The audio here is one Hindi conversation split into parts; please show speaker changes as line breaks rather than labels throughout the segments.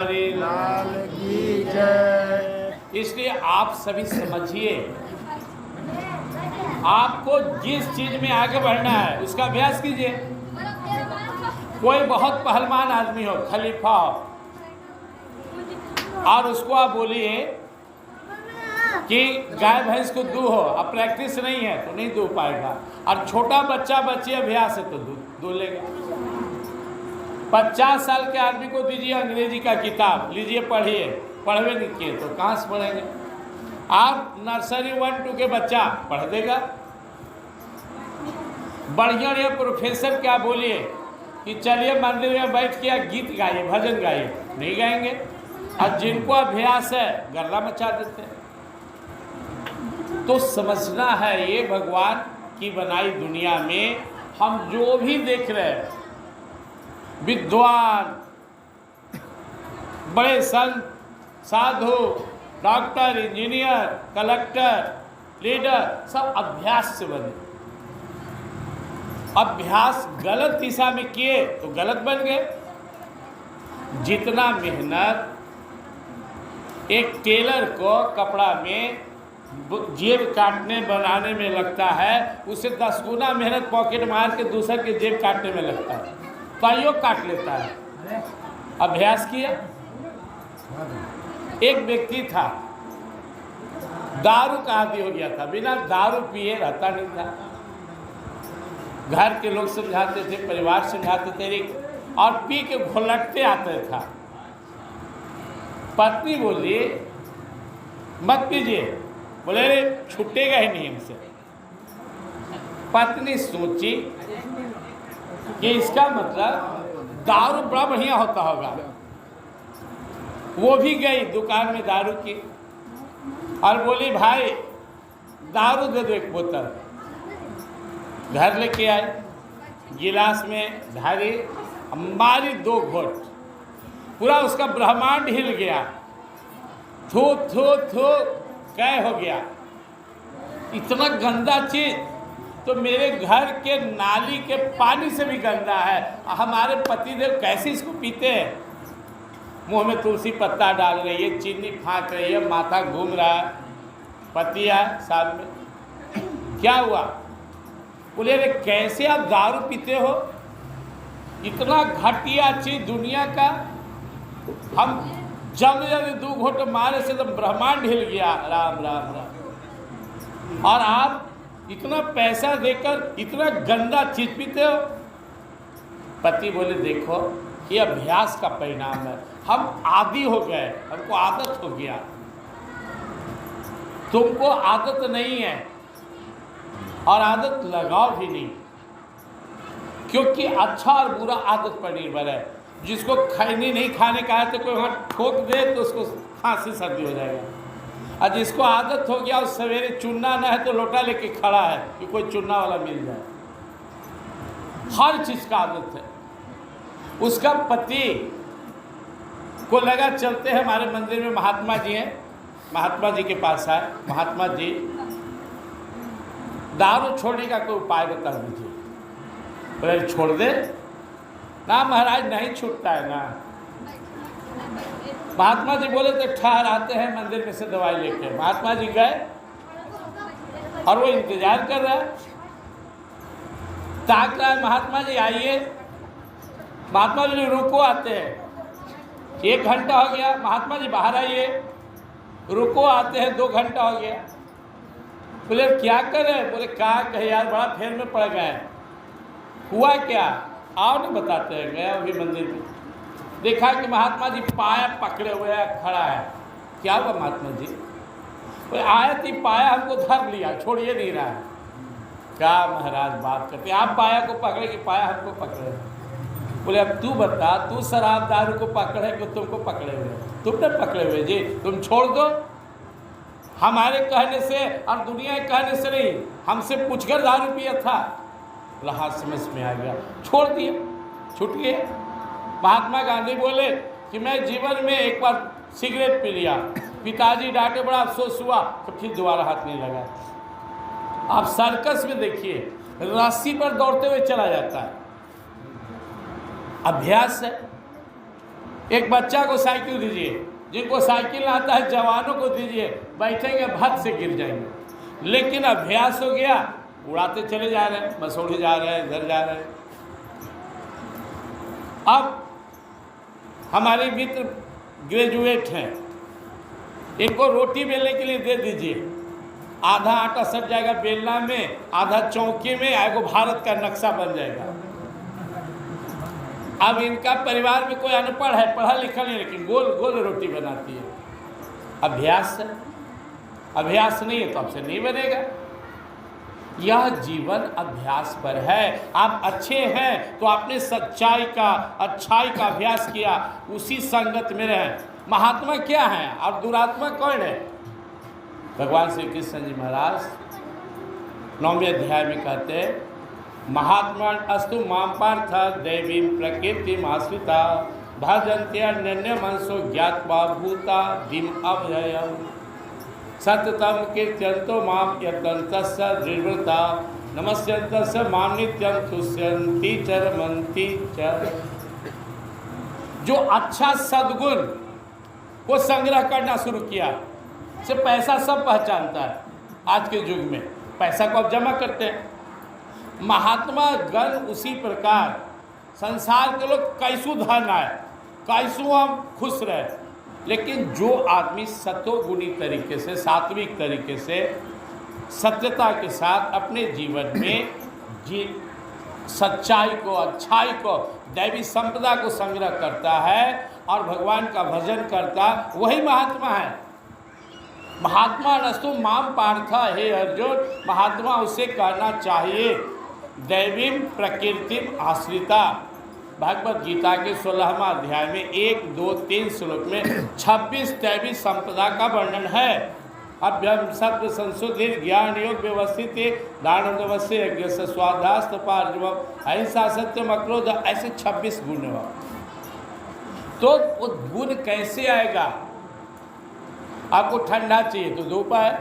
हरि लाल की जय। इसलिए आप सभी समझिए, आपको जिस चीज में आगे बढ़ना है उसका अभ्यास कीजिए। कोई बहुत पहलवान आदमी हो, खलीफा हो, और उसको आप बोलिए कि गाय भैंस को दूह हो, अब प्रैक्टिस नहीं है तो नहीं दूह पाएगा। और छोटा बच्चा बच्ची अभ्यास है तो दूह लेगा। 50 साल के आदमी को दीजिए अंग्रेजी का किताब, लीजिए पढ़िए, पढ़वे नहीं किए तो कहाँ से पढ़ेंगे। आप नर्सरी 1-2 के बच्चा पढ़ देगा। बढ़िया बढ़िया प्रोफेसर क्या बोलिए कि चलिए मंदिर में बैठ के गीत गाइए, भजन गाइए, नहीं गाएंगे। और जिनको अभ्यास है गर्दा मचा देते हैं। तो समझना है, ये भगवान की बनाई दुनिया में हम जो भी देख रहे हैं, विद्वान, बड़े संत, साधु, डॉक्टर, इंजीनियर, कलेक्टर, लीडर, सब अभ्यास से बने। अभ्यास गलत दिशा में किए तो गलत बन गए। जितना मेहनत एक टेलर को कपड़ा में जेब काटने बनाने में लगता है, उससे 10 गुना मेहनत पॉकेट मार के दूसरे के जेब काटने में लगता है, ताइयों काट लेता है। अभ्यास किया। एक व्यक्ति था, दारू का आदी हो गया था, बिना दारू पिए रहता नहीं था। घर के लोग समझाते थे, परिवार समझाते थे, और पी के घोलटते आते था। पत्नी बोली मत पीजिए, बोले रे छूटेगा ही नहीं हमसे। पत्नी सोची कि इसका मतलब दारू बड़ा बढ़िया होता होगा। वो भी गई दुकान में दारू की और बोली भाई दारू दे दो एक बोतल। घर लेके आए, गिलास में ढाली, मारी 2 घोट, पूरा उसका ब्रह्मांड हिल गया। थू थू थू कै हो गया। इतना गंदा चीज तो मेरे घर के नाली के पानी से भी गंदा है। हमारे पतिदेव कैसे इसको पीते हैं। मुंह में तुलसी पत्ता डाल रही है, चीनी फाँक रही है, माथा घूम रहा है, पति है साथ में। क्या हुआ? बोले अरे कैसे आप दारू पीते हो, इतना घटिया चीज दुनिया का। हम जल्द जल्द 2 घोट मारे से तो ब्रह्मांड हिल गया। राम राम राम। और आप इतना पैसा देकर इतना गंदा चीज पीते हो। पति बोले देखो ये अभ्यास का परिणाम है, हम आदी हो गए, हमको आदत हो गया। तुमको आदत नहीं है और आदत लगाओ भी नहीं, क्योंकि अच्छा और बुरा आदत पर निर्भर है। जिसको खैनी नहीं खाने का है तो कोई वहाँ ठोक दे तो उसको खांसी सर्दी हो जाएगा। और जिसको आदत हो गया उस सवेरे चुनना ना है तो लोटा लेके खड़ा है कि कोई चुनना वाला मिल जाए। हर चीज का आदत है। उसका पति को लगा चलते हैं हमारे मंदिर में महात्मा जी हैं, महात्मा जी के पास आए। महात्मा जी दारू छोड़ने का कोई उपाय बता दीजिए। बोले छोड़ दे ना महाराज, नहीं छूटता है ना। महात्मा जी बोले तो ठहर आते हैं मंदिर में से दवाई लेके। महात्मा जी गए और वो इंतजार कर रहा है, ताक रहा है महात्मा जी आइए। महात्मा जी रुको, आते हैं। 1 घंटा हो गया, महात्मा जी बाहर आइए। रुको, आते हैं। 2 घंटा हो गया। बोले क्या कर रहे? बोले कहा कहे यार, बड़ा फेर में पड़ गए। हुआ क्या? आओ ना बताते हैं। गया अभी मंदिर में, देखा कि महात्मा जी पाया पकड़े हुए है, खड़ा है। क्या हुआ महात्मा जी? बोले आया थी, पाया हमको धर लिया, छोड़िए नहीं रहा है। क्या महाराज बात करते, आप पाया को पकड़े कि पाया हमको पकड़े? बोले अब तू बता, तू शराब दारू को पकड़े कि तुमको पकड़े हुए? तुमने पकड़े हुए जी, तुम छोड़ दो। हमारे कहने से और दुनिया के कहने से नहीं, हमसे पूछकर दारू पिया था। रहा समझ में आ गया, छोड़ दिए, छूट गए। महात्मा गांधी बोले कि मैं जीवन में एक बार सिगरेट पी लिया, पिताजी डांटे, बड़ा अफसोस हुआ, तो फिर दोबारा हाथ नहीं लगा। आप सर्कस में देखिए, रस्सी पर दौड़ते हुए चला जाता है। अभ्यास है। एक बच्चा को साइकिल दीजिए, जिनको साइकिल आता है जवानों को दीजिए, बैठेंगे भट से गिर जाएंगे। लेकिन अभ्यास हो गया, उड़ाते चले जा रहे हैं, मसूरी जा रहे हैं, इधर जा रहे हैं। अब हमारे मित्र ग्रेजुएट हैं, इनको रोटी बेलने के लिए दे दीजिए, आधा आटा सट जाएगा बेलना में, आधा चौके में, आएगा भारत का नक्शा बन जाएगा। अब इनका परिवार में कोई अनपढ़ है, पढ़ा लिखा नहीं, लेकिन गोल गोल रोटी बनाती है। अभ्यास है, अभ्यास नहीं है तो आपसे नहीं बनेगा। यह जीवन अभ्यास पर है। आप अच्छे हैं तो आपने सच्चाई का, अच्छाई का अभ्यास किया, उसी संगत में रहें। महात्मा क्या है और दुरात्मा कौन है? भगवान श्री कृष्ण जी महाराज 9वें अध्याय में कहते हैं, महात्मा अस्तु माम पार्थ दैवी प्रकृति आश्रिता भजन्ते अन्य मनसो ज्ञात्वा भूता दिम अभयम सततम कीर्त्यन्तो माम यतन्तस्य दृढ़ता नमस्यन्तस्य माम नित्यं तुष्यन्ति चरमन्ति च। जो अच्छा सद्गुण को संग्रह करना शुरू किया, से पैसा सब पहचानता है। आज के युग में पैसा को अब जमा करते हैं। महात्मा गण उसी प्रकार संसार के लोग कैसू धन आए, कैसू हम खुश रहे, लेकिन जो आदमी सतोगुणी तरीके से, सात्विक तरीके से, सत्यता के साथ अपने जीवन में सच्चाई को, अच्छाई को, दैवी संपदा को संग्रह करता है और भगवान का भजन करता, वही महात्मा है। महात्मा नस्तु माम पार्थ, हे अर्जुन, महात्मा उसे कहना चाहिए दैवी प्रकृति आश्रिता। भगवत गीता के 16वां अध्याय में 1, 2, 3 श्लोक में 26 दैवी संपदा का वर्णन है। अभ्यम सत्व संशुद्धि ज्ञान योग व्यवस्थित दान दवस्य यज्ञ स्वाध्यास्त पार्जवम अहिंसा सत्यम अक्रोध, ऐसे 26 गुण हैं। तो वो गुण कैसे आएगा? आपको ठंडा चाहिए तो दो उपाय,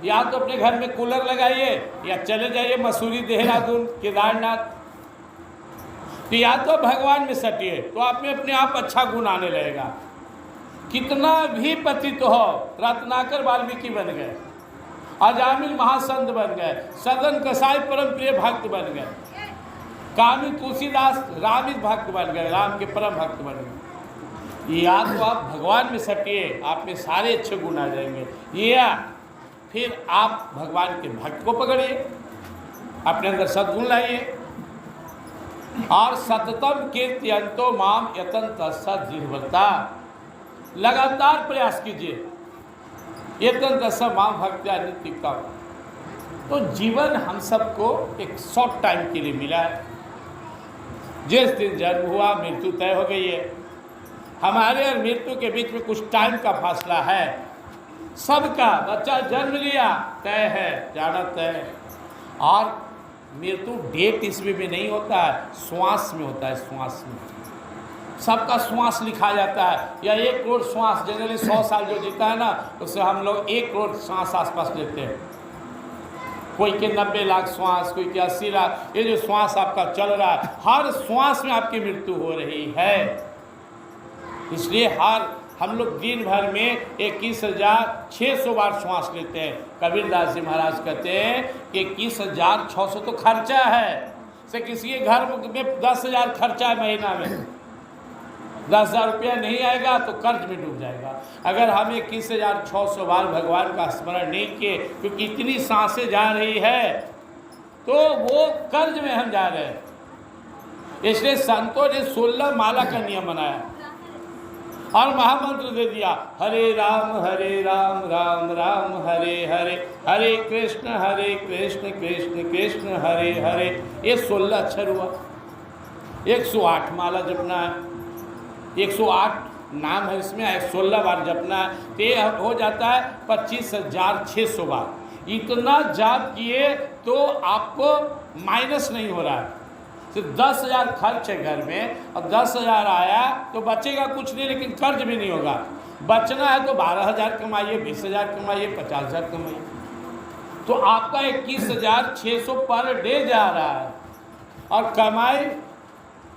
या तो अपने घर में कूलर लगाइए या चले जाइए मसूरी, देहरादून, केदारनाथ। तो या तो भगवान में सटिए तो आप में अपने आप अच्छा गुण आने लगेगा। कितना भी पतित हो, रत्नाकर वाल्मीकि बन गए, अजामिल महासंत बन गए, सदन कसाई परम प्रिय भक्त बन गए, कामी तुलसीदास रामित भक्त बन गए, राम के परम भक्त बन गए। या तो आप भगवान में सटिए, आप में सारे अच्छे गुण आ जाएंगे, या फिर आप भगवान के भक्त को पकड़िए, अपने अंदर सद्गुण लाइए और सततम कीर्त्यन्तो माम यतन्तस्य दृढ़ता, लगातार प्रयास कीजिए, यतन्तस्य माम भक्त्या नित्यम। तो जीवन हम सबको एक शॉर्ट टाइम के लिए मिला है। जिस दिन जन्म हुआ मृत्यु तय हो गई है। हमारे और मृत्यु के बीच में कुछ टाइम का फासला है। सबका बच्चा जन्म लिया तय है, जाना तय। और मृत्यु डेट इसमें भी नहीं होता है, श्वास में होता है, श्वास में। सबका श्वास लिखा जाता है, या 1 करोड़ श्वास, जनरली 100 साल जो जीता है ना, उससे हम लोग 1 करोड़ श्वास आसपास लेते हैं। कोई के 90 लाख श्वास, कोई के 80 लाख। ये जो श्वास आपका चल रहा है, हर श्वास में आपकी मृत्यु हो रही है। इसलिए हम लोग दिन भर में 21,600 बार श्वास लेते हैं। कबीरदास जी महाराज कहते हैं कि 21,600 तो खर्चा है। से किसी के घर में 10,000 खर्चा है महीना में, 10,000 रुपया नहीं आएगा तो कर्ज में डूब जाएगा। अगर हम 21,600 बार भगवान का स्मरण नहीं किए, क्योंकि इतनी सांसें जा रही है, तो वो कर्ज में हम जा रहे हैं। इसलिए संतों ने 16 माला का नियम बनाया और महामंत्र दे दिया, हरे राम राम राम हरे हरे, हरे कृष्ण कृष्ण कृष्ण हरे हरे। ये 16 अक्षर हुआ। 108 माला जपना है, 108 नाम है इसमें, 16 बार जपना है, तो ये हो जाता है 25,600 बार। इतना जाप किए तो आपको माइनस नहीं हो रहा है। सिर्फ 10,000 खर्च है घर में, और 10,000 आया तो बचेगा कुछ नहीं, लेकिन कर्ज भी नहीं होगा। बचना है तो 12,000 कमाइए, 20,000 कमाइए, 50,000 कमाइए, तो आपका 21,600 पर डे जा रहा है। और कमाई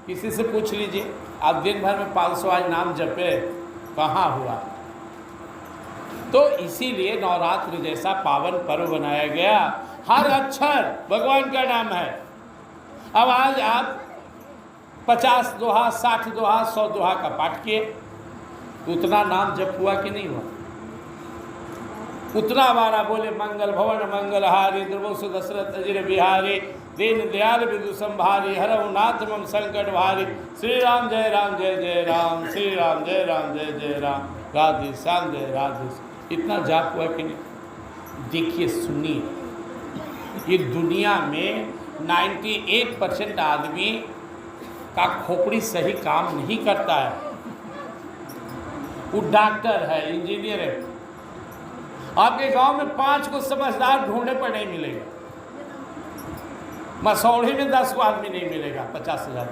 किसी से पूछ लीजिए, आप दिन भर में 500 आज नाम जपे, कहाँ हुआ। तो इसीलिए नवरात्र जैसा पावन पर्व बनाया गया, हर अक्षर भगवान का नाम है। अब आज आप 50 दोहा, 60 दोहा, 100 दोहा का पाठ किए, उतना नाम जप हुआ कि नहीं हुआ? उतना बारा बोले मंगल भवन मंगलहारी, द्रवसु दशरथ अजिर बिहारी, दीन दयाल बिंदु संभारी, हरहु नाथ मम संकट भारी, श्री राम जय राम जय जय राम, श्री राम जय जय राम, राधे श्याम जय राधे। इतना जाप हुआ कि नहीं? देखिए, सुनिए, ये दुनिया में 98% आदमी का खोपड़ी सही काम नहीं करता है। वो डॉक्टर है, इंजीनियर है, आपके गांव में 5 को समझदार ढूंढने पर नहीं मिलेगा, मसौढ़ी में 10 को आदमी नहीं मिलेगा 50,000,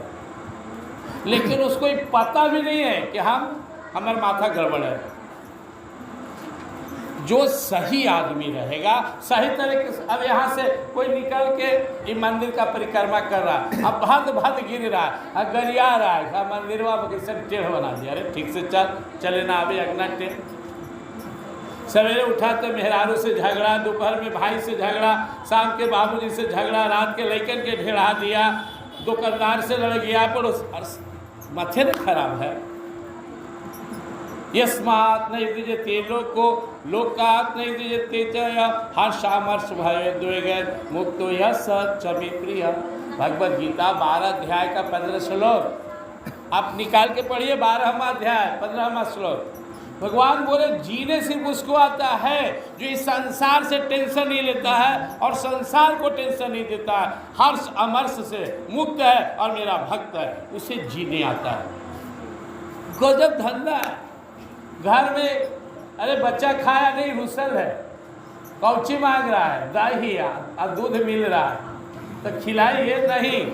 लेकिन उसको ये पता भी नहीं है कि हमारा माथा गड़बड़ है। जो सही आदमी रहेगा सही तरीके से, अब यहाँ से कोई निकल के ये मंदिर का परिक्रमा कर रहा है, अब भद गिर रहा है, गरिया रहा है, मंदिर सब टेढ़ बना दिया, अरे ठीक से चले ना, अभी अगना टेढ़। सवेरे उठा तो मेहरारू से झगड़ा, दोपहर में भाई से झगड़ा, शाम के बाबूजी से झगड़ा, रात के लड़कन के ढेड़ा दिया, दुकानदार से लड़ गया, पर माथे न खराब है। यस्मात् नहीं दीजिए लोको लोकात् नहीं दीजिए हर्षामर्ष भय द्वेग मुक्तो यह सच्चमी प्रिय। भगवद गीता 12 अध्याय का 15 श्लोक आप निकाल के पढ़िए, 12वां अध्याय 15वां श्लोक। भगवान बोले जीने सिर्फ उसको आता है जो इस संसार से टेंशन नहीं लेता है और संसार को टेंशन नहीं देता है, हर्ष अमर्ष से मुक्त है और मेरा भक्त है, उसे जीने आता है। गजब धंधा है। घर में अरे बच्चा खाया नहीं, हुसल है, कौची मांग रहा है, दही और दूध मिल रहा है, तो खिलाइए नहीं,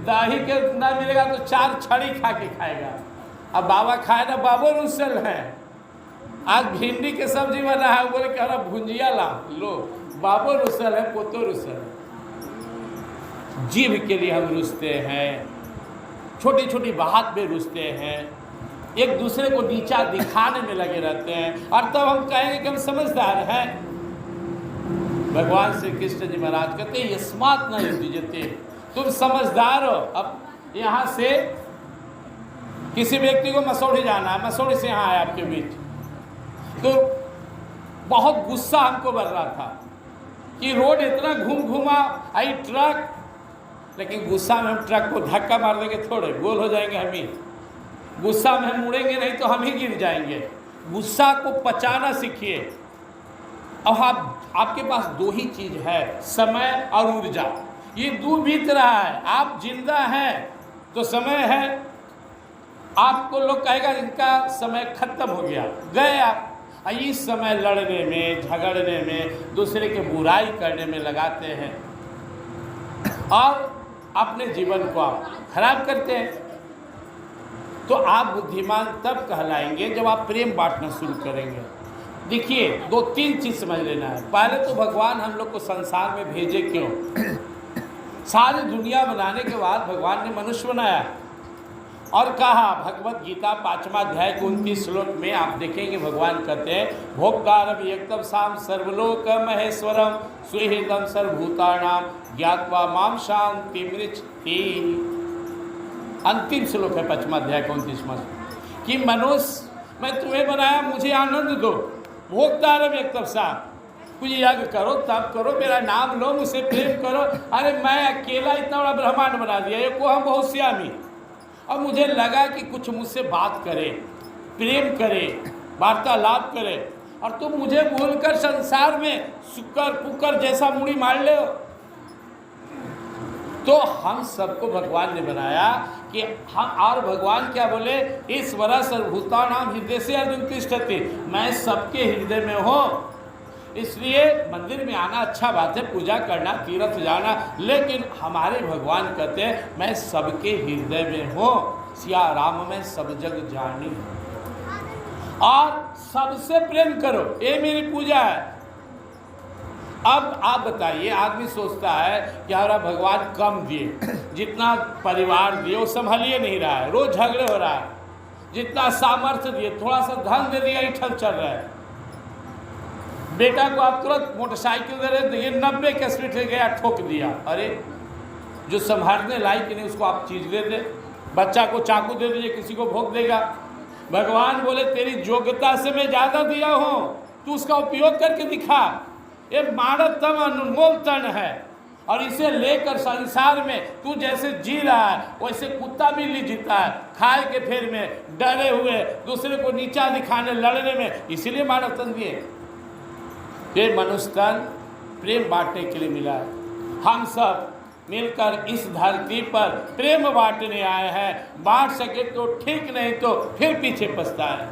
दही के ना मिलेगा तो 4 छड़ी खा के खाएगा। अब बाबा खाए ना, बाबो रुसल है, आज भिंडी के सब्जी बना है, बोले कह रहा भुंजिया लो, बाबो रुसल है, पोतो रुसल है। जीभ के लिए हम रुसते हैं, छोटी छोटी बात में रुसते हैं, एक दूसरे को नीचा दिखाने में लगे रहते हैं, और तब हम कहेंगे कि हम समझदार हैं। भगवान श्री कृष्ण जी महाराज कहते हैं यस्मात् न युज्यते, तुम समझदार हो। अब यहाँ से किसी व्यक्ति को मसौढ़ी जाना है, मसौढ़ी से यहाँ आया आपके बीच, तो बहुत गुस्सा हमको बढ़ रहा था कि रोड इतना घुमा आई ट्रक, लेकिन गुस्सा में हम ट्रक को धक्का मार देंगे, थोड़े गोल हो जाएंगे हम ही, गुस्सा में हम मुड़ेंगे नहीं तो हम ही गिर जाएंगे। गुस्सा को पचाना सीखिए। अब आपके पास 2 ही चीज है, समय और ऊर्जा, ये 2 बीत रहा है। आप जिंदा हैं तो समय है, आपको लोग कहेगा इनका समय खत्म हो गया, गए आप। इस समय लड़ने में, झगड़ने में, दूसरे के बुराई करने में लगाते हैं और अपने जीवन को आप खराब करते हैं। तो आप बुद्धिमान तब कहलाएंगे जब आप प्रेम बांटना शुरू करेंगे। देखिए 2-3 चीज समझ लेना है। पहले तो भगवान हम लोग को संसार में भेजे क्यों? सारी दुनिया बनाने के बाद भगवान ने मनुष्य बनाया और कहा, भगवत गीता 5वां अध्याय 29 श्लोक में आप देखेंगे भगवान कहते हैं भोक्तारम यक्तम साम सर्वलोक महेश्वरम सुहृदम सर्वभूतानाम ज्ञात्वा माम शांति मृच्छति। अंतिम श्लोक है 5वां अध्याय 29वां कि मनुष्य मैं तुम्हें बनाया, मुझे आनंद दो। भोक्तारम यक्तम साम, कुछ यज्ञ करो, तब करो, मेरा नाम लो, मुझसे प्रेम करो। अरे मैं अकेला इतना बड़ा ब्रह्मांड बना दिया, ये को हम बहुत श्यामी। अब मुझे लगा कि कुछ मुझसे बात करे, प्रेम करे, वार्तालाप करे, और तुम मुझे भूलकर संसार में शुक्र पुकर जैसा मुड़ी मार ले। तो हम सबको भगवान ने बनाया कि हम, और भगवान क्या बोले, ईश्वर सर्वभूतानां हृदय से अर्जुन तिष्ठति, मैं सबके हृदय में हूँ। इसलिए मंदिर में आना अच्छा बात है, पूजा करना, तीर्थ जाना, लेकिन हमारे भगवान कहते हैं मैं सबके हृदय में हूँ। सिया राम में सब जग जानी, और सबसे प्रेम करो, ये मेरी पूजा है। अब आप बताइए, आदमी सोचता है कि हमारा भगवान कम दिए, जितना परिवार दिए वो संभालिए नहीं रहा है, रोज झगड़े हो रहा है। जितना सामर्थ्य दिए, थोड़ा सा धन दे दिया, इठल चल रहा है। बेटा को आप तुरंत मोटरसाइकिल दे रहे, तो ये 90 के स्पीड से गया, ठोक दिया। अरे जो संभालने लायक नहीं उसको आप चीज दे दे। बच्चा को चाकू दे दीजिए, किसी को भोग देगा। भगवान बोले तेरी योग्यता से मैं ज्यादा दिया हूं, तू उसका उपयोग करके दिखा। ये मानव तन अनमोल तन है, और इसे लेकर संसार में तू जैसे जी रहा है वैसे कुत्ता भी नहीं जीता है, खाए के फेर में, डरे हुए, दूसरे को नीचा दिखाने, लड़ने में। इसीलिए मानव तन दिए। ये मनुष्य तन प्रेम बांटने के लिए मिला है। हम सब मिलकर इस धरती पर प्रेम बांटने आए हैं। बांट सके तो ठीक, नहीं तो फिर पीछे पछताए।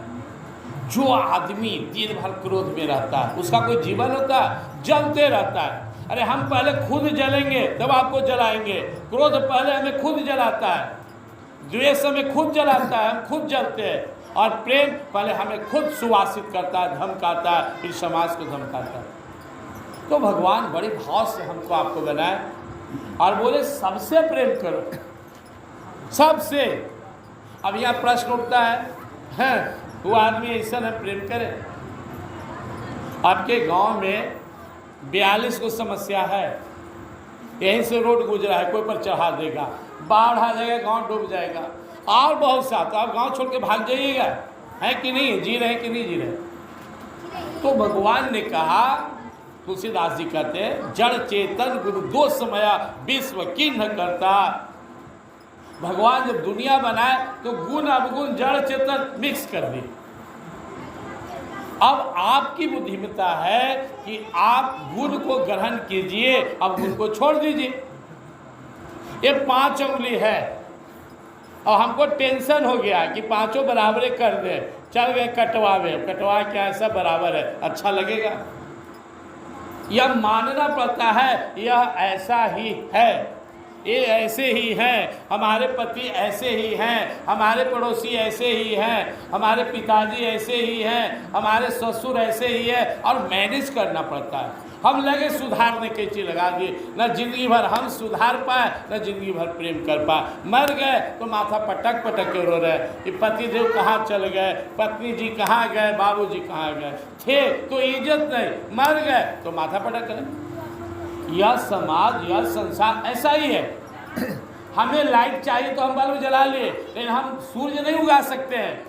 जो आदमी दिन भर क्रोध में रहता है उसका कोई जीवन होता है? जलते रहता है। अरे हम पहले खुद जलेंगे तब आपको जलाएंगे। क्रोध पहले हमें खुद जलाता है, द्वेष हमें खुद जलाता है, हम खुद जलते हैं। और प्रेम पहले हमें खुद सुवासित करता है, धमकाता है, फिर समाज को धमकाता है। तो भगवान बड़े भाव से हमको आपको बनाए और बोले सबसे प्रेम करो, सबसे। अब यहाँ प्रश्न उठता है वो आदमी ऐसा न प्रेम करे। आपके गांव में 42 को समस्या है, यहीं से रोड गुजरा है, कोई पर चढ़ा देगा, बाढ़ आ जाएगा, गांव डूब जाएगा, और बहुत सा। तो आप गांव छोड़ के भाग जाइएगा, है कि नहीं? जी रहे कि नहीं जी रहे? तो भगवान ने कहा, तुलसीदास जी कहते हैं, जड़ चेतन गुरु दो समया विश्व किन्ह करता। भगवान जब दुनिया बनाए तो गुण अवगुण जड़ चेतन मिक्स कर दी। अब आपकी बुद्धिमत्ता है कि आप गुण को ग्रहण कीजिए, अब गुण को छोड़ दीजिए। ये 5 उंगली है और हमको टेंशन हो गया कि पांचों बराबरे कर दे, चल गए कटवावे। कटवा क्या ऐसा बराबर है, अच्छा लगेगा? यह मानना पड़ता है यह ऐसा ही है, ये ऐसे ही हैं, हमारे पति ऐसे ही हैं, हमारे पड़ोसी ऐसे ही हैं, हमारे पिताजी ऐसे ही हैं, हमारे ससुर ऐसे ही है, और मैनेज करना पड़ता है। हम लगे सुधारने की चीज लगा दिए, न जिंदगी भर हम सुधार पाए, न जिंदगी भर प्रेम कर पाए। मर गए तो माथा पटक पटक के रो रहे कि पति देव कहाँ चल गए, पत्नी जी कहाँ गए, बाबू जी कहाँ गए, थे तो इज्जत नहीं, मर गए तो माथा पटक रहे। यह समाज, यह संसार ऐसा ही है। हमें लाइट चाहिए तो हम बल्ब जला लिए, लेकिन हम सूर्य नहीं उगा सकते हैं,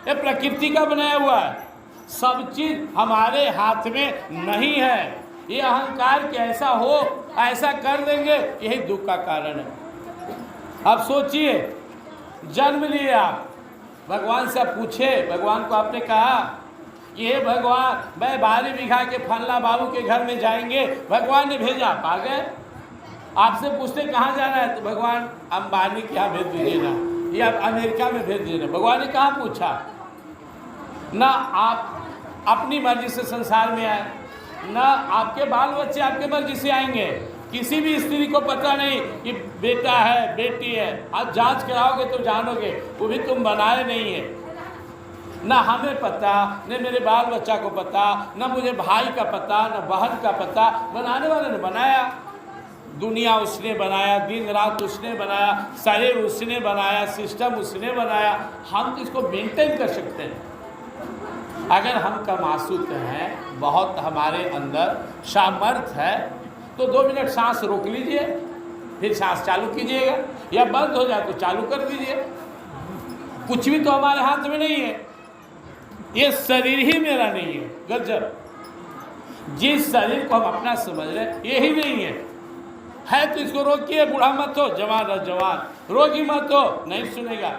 ये प्रकृति का बनाया हुआ है। सब चीज हमारे हाथ में नहीं है। ये अहंकार कि ऐसा हो, ऐसा कर देंगे, यही दुख का कारण है। अब सोचिए, जन्म लिए आप, भगवान से पूछे, भगवान को आपने कहा कि हे भगवान, मैं 12 बीघा के फलना बाबू के घर में जाएंगे, भगवान ने भेजा, आप आ गए। आपसे पूछते कहाँ जाना है, तो भगवान अंबानी के यहाँ भेज दीजिए ना, या अमेरिका में भेज दीजिए ना। भगवान ने कहाँ पूछा ना, आप अपनी मर्जी से संसार में आए, ना आपके बाल बच्चे आपके मर्जी से आएंगे। किसी भी स्त्री को पता नहीं कि बेटा है बेटी है, आप जांच कराओगे तो जानोगे, वो भी तुम बनाए नहीं है। ना हमें पता, न मेरे बाल बच्चा को पता, न मुझे भाई का पता, न बहन का पता। बनाने वाले ने बनाया, दुनिया उसने बनाया, दिन रात उसने बनाया, शरीर उसने बनाया, सिस्टम उसने बनाया। हम इसको मेंटेन कर सकते हैं अगर हम कमासूत हैं, बहुत हमारे अंदर सामर्थ्य है, तो 2 मिनट सांस रोक लीजिए, फिर सांस चालू कीजिएगा, या बंद हो जाए तो चालू कर दीजिए। कुछ भी तो हमारे हाथ में नहीं है, ये शरीर ही मेरा नहीं है। गजब, जिस शरीर को हम अपना समझ रहे यही नहीं है तो इसको रोकिए। बूढ़ा मत हो, जवान रह जवान, रोगी मत हो, नहीं सुनेगा।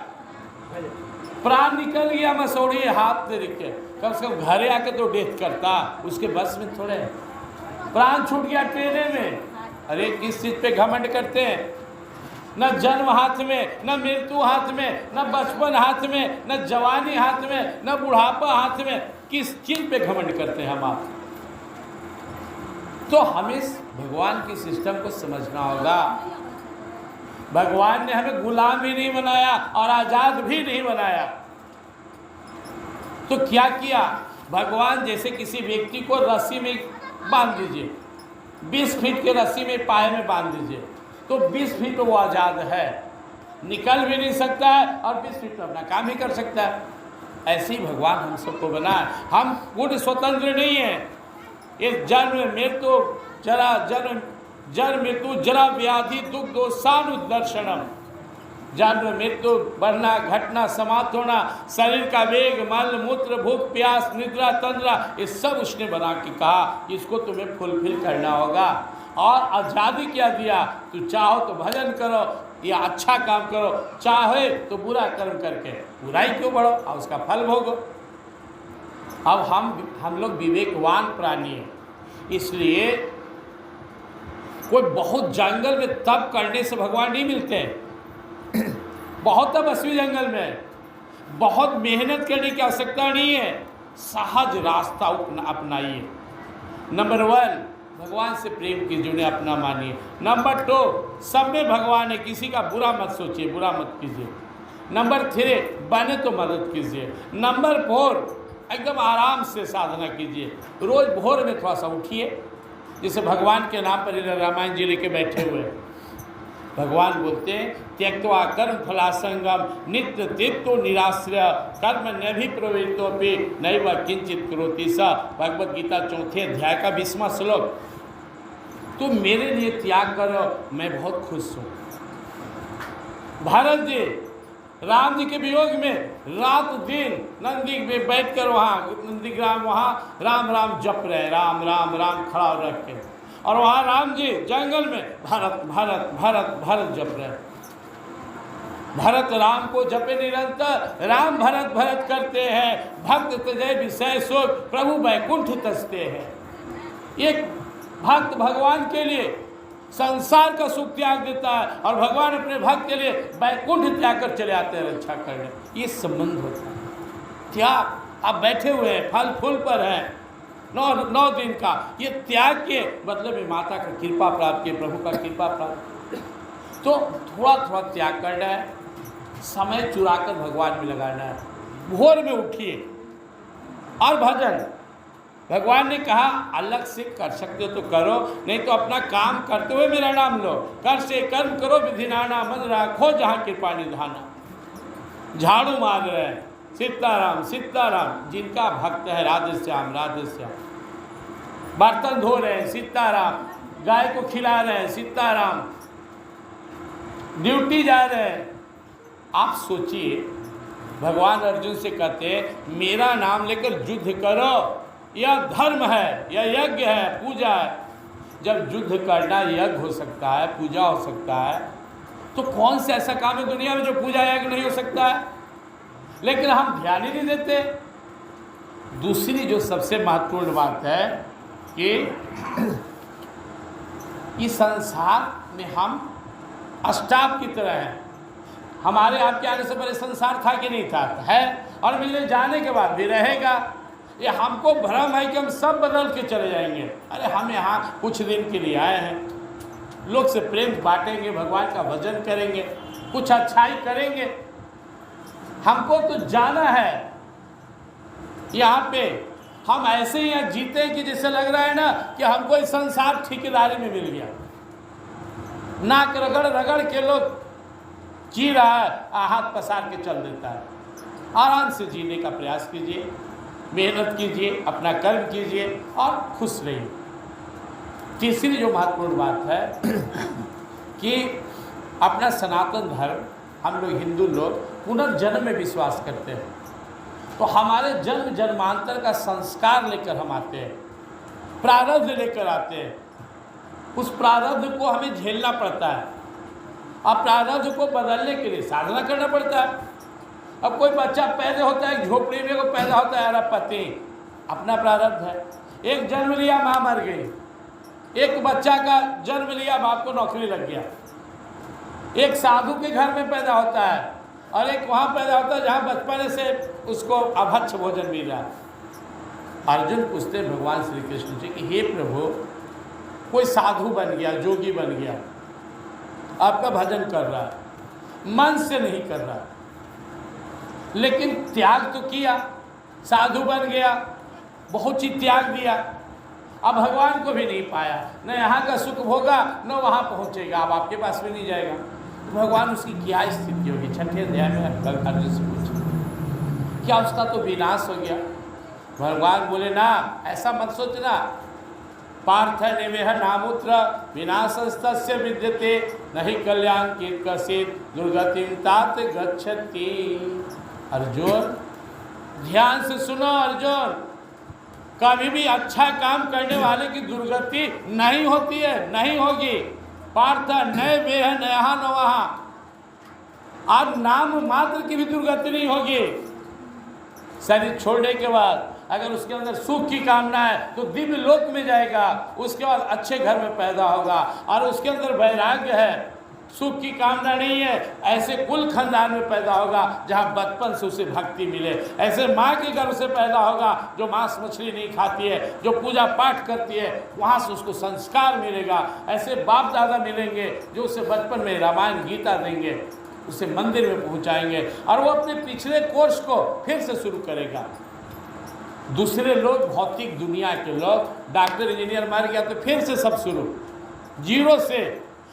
प्राण निकल गया मसौड़ी हाथ से रिके, कम से कम घरे आके तो डेथ करता, उसके बस में थोड़े। प्राण छूट गया ट्रेने में, अरे किस चीज पे घमंड करते हैं? न जन्म हाथ में, न मृत्यु हाथ में, न बचपन हाथ में, न जवानी हाथ में, न बुढ़ापा हाथ में। किस चीज पे घमंड करते हैं हम आप? तो हमें भगवान की सिस्टम को समझना होगा। भगवान ने हमें गुलाम भी नहीं बनाया और आजाद भी नहीं बनाया। तो क्या किया भगवान? जैसे किसी व्यक्ति को रस्सी में बांध दीजिए, 20 फीट के रस्सी में पाए में बांध दीजिए, तो 20 फीट वो आज़ाद है, निकल भी नहीं सकता है और 20 फीट में अपना काम ही कर सकता है। ऐसे ही भगवान हम सबको बनाए, हम पूर्ण स्वतंत्र नहीं हैं। ये जन्म मृत्यु जन्म मृत्यु जरा व्याधि दुख दोषानुदर्शनम, जन्म मृत्यु बढ़ना घटना समाप्त होना, शरीर का वेग मल मूत्र भूख प्यास निद्रा तंद्रा, ये सब उसने बना के कहा इसको तुम्हें फुलफिल करना होगा। और आज़ादी क्या दिया, तू चाहो तो भजन करो या अच्छा काम करो, चाहे तो बुरा कर्म करके बुराई क्यों बढ़ो और उसका फल भोगो। अब हम लोग विवेकवान प्राणी हैं, इसलिए कोई बहुत जंगल में तप करने से भगवान नहीं मिलते हैं। बहुत तपस्वी जंगल में, बहुत मेहनत करने की आवश्यकता नहीं है, सहज रास्ता अपनाइए। नंबर 1 भगवान से प्रेम कीजिए, उन्हें अपना मानिए। नंबर 2 सब में भगवान है, किसी का बुरा मत सोचिए, बुरा मत कीजिए। नंबर 3 बने तो मदद कीजिए। नंबर 4 एकदम आराम से साधना कीजिए, रोज भोर में थोड़ा सा उठिए, जैसे भगवान के नाम पर रामायण जी लेके बैठे हुए भगवान बोलते हैं त्यक्त्वा कर्म फलासंगम नित्य तृप्तो निराश्रय कर्म न भी प्रवृत्तोपि नैव किंचित करोति स। भगवद गीता 4 अध्याय का 20वां श्लोक। तुम मेरे लिए त्याग करो, मैं बहुत खुश हूँ। भारत जी राम जी के वियोग में रात दिन नंदी में बैठ कर वहाँ नंदीग्राम वहाँ राम राम जप रहे, राम राम राम खड़ा रख के, और वहाँ राम जी जंगल में भरत भरत भरत भरत जप रहे। भरत राम को जपे निरंतर, राम भरत भरत करते हैं, भक्त तजय विषय शोक प्रभु वैकुंठ तजते हैं। एक भक्त भगवान के लिए संसार का सुख त्याग देता है और भगवान अपने भक्त के लिए वैकुंठ त्याग कर चले आते हैं रक्षा करने। ये संबंध होता है त्याग। आप बैठे हुए हैं, फल फूल पर हैं, 9 दिन का, ये त्याग के मतलब में माता का कृपा प्राप्त की, प्रभु का कृपा प्राप्त। तो थोड़ा थोड़ा त्याग करना है, समय चुराकर भगवान में लगाना है। भोर में उठिए और भजन, भगवान ने कहा अलग से कर सकते हो तो करो, नहीं तो अपना काम करते हुए मेरा नाम लो। कर से कर्म करो विधि नाना, मन राखो जहाँ कृपा निधाना। झाड़ू मार रहे हैं सीताराम सीताराम, जिनका भक्त है राधे श्याम राधे श्याम। बर्तन धो रहे हैं सीताराम, गाय को खिला रहे हैं सीताराम, ड्यूटी जा रहे हैं। आप सोचिए भगवान अर्जुन से कहते हैं मेरा नाम लेकर युद्ध करो, यह धर्म है, यह यज्ञ है, पूजा है। जब युद्ध करना यज्ञ हो सकता है, पूजा हो सकता है, तो कौन सा ऐसा काम है दुनिया में जो पूजा यज्ञ नहीं हो सकता है? लेकिन हम ध्यान ही नहीं देते। दूसरी जो सबसे महत्वपूर्ण बात है कि इस संसार में हम अस्टाप की तरह हैं। हमारे आपके आने से पहले संसार था कि नहीं था? है, और मिलने जाने के बाद भी रहेगा। ये हमको भ्रम है कि हम सब बदल के चले जाएंगे। अरे हम यहाँ कुछ दिन के लिए आए हैं, लोग से प्रेम बांटेंगे, भगवान का भजन करेंगे, कुछ अच्छाई करेंगे। हमको तो जाना है। यहाँ पे हम ऐसे ही यहाँ जीते कि जैसे लग रहा है ना कि हमको इस संसार ठेकेदारी में मिल गया। नाक रगड़ रगड़ के लोग जी रहा है, हाथ पसार के चल देता है। आराम से जीने का प्रयास कीजिए, मेहनत कीजिए, अपना कर्म कीजिए और खुश रहिए। तीसरी जो महत्वपूर्ण बात है कि अपना सनातन धर्म, हम लोग हिंदू लोग पुनर्जन्म में विश्वास करते हैं। तो हमारे जन्म जन्मांतर का संस्कार लेकर हम आते हैं, प्रारब्ध लेकर आते हैं। उस प्रारब्ध को हमें झेलना पड़ता है। अब प्रारब्ध को बदलने के लिए साधना करना पड़ता है। अब कोई बच्चा पैदा होता है झोपड़ी में, को पैदा होता है अरबपति, अपना प्रारब्ध है। एक जन्म लिया, माँ मर गई। एक बच्चा का जन्म लिया, बाप को नौकरी लग गया। एक साधु के घर में पैदा होता है और एक वहाँ पैदा होता है जहाँ बचपन से उसको अभक्ष भोजन मिल रहा है। अर्जुन पूछते हैं भगवान श्री कृष्ण जी कि हे प्रभु, कोई साधु बन गया, जोगी बन गया, आपका भजन कर रहा है, मन से नहीं कर रहा, लेकिन त्याग तो किया, साधु बन गया, बहुत चीज त्याग दिया, अब भगवान को भी नहीं पाया, न यहाँ का सुख भोगा न वहाँ पहुँचेगा, अब आपके पास भी नहीं जाएगा। तो भगवान उसकी क्या स्थिति होगी? छठे अध्याय में अर्जुन से पूछा, क्या उसका तो विनाश हो गया? भगवान बोले ना, ऐसा मत सोचना। पार्थ निवेह नामुत्र विनाशस्तस्य विद्यते नहीं कल्याण के कसित दुर्गतिम तात गच्छति। अर्जुन ध्यान से सुनो अर्जुन, कभी भी अच्छा काम करने वाले की दुर्गति नहीं होती है, नहीं होगी। पार्थ नए वेह नया न वहाँ, अब नाम मात्र की भी दुर्गति नहीं होगी। शरीर छोड़ने के बाद अगर उसके अंदर सुख की कामना है तो दिव्य लोक में जाएगा, उसके बाद अच्छे घर में पैदा होगा। और उसके अंदर वैराग्य है, सुख की कामना नहीं है, ऐसे कुल खानदान में पैदा होगा जहाँ बचपन से उसे भक्ति मिले। ऐसे माँ के घर से पैदा होगा जो मांस मछली नहीं खाती है, जो पूजा पाठ करती है, वहाँ से उसको संस्कार मिलेगा। ऐसे बाप दादा मिलेंगे जो उसे बचपन में रामायण गीता देंगे, उसे मंदिर में पहुँचाएंगे और वो अपने पिछले कोर्स को फिर से शुरू करेगा। दूसरे लोग, भौतिक दुनिया के लोग, डॉक्टर इंजीनियर मर गया तो फिर से सब शुरू जीरो से।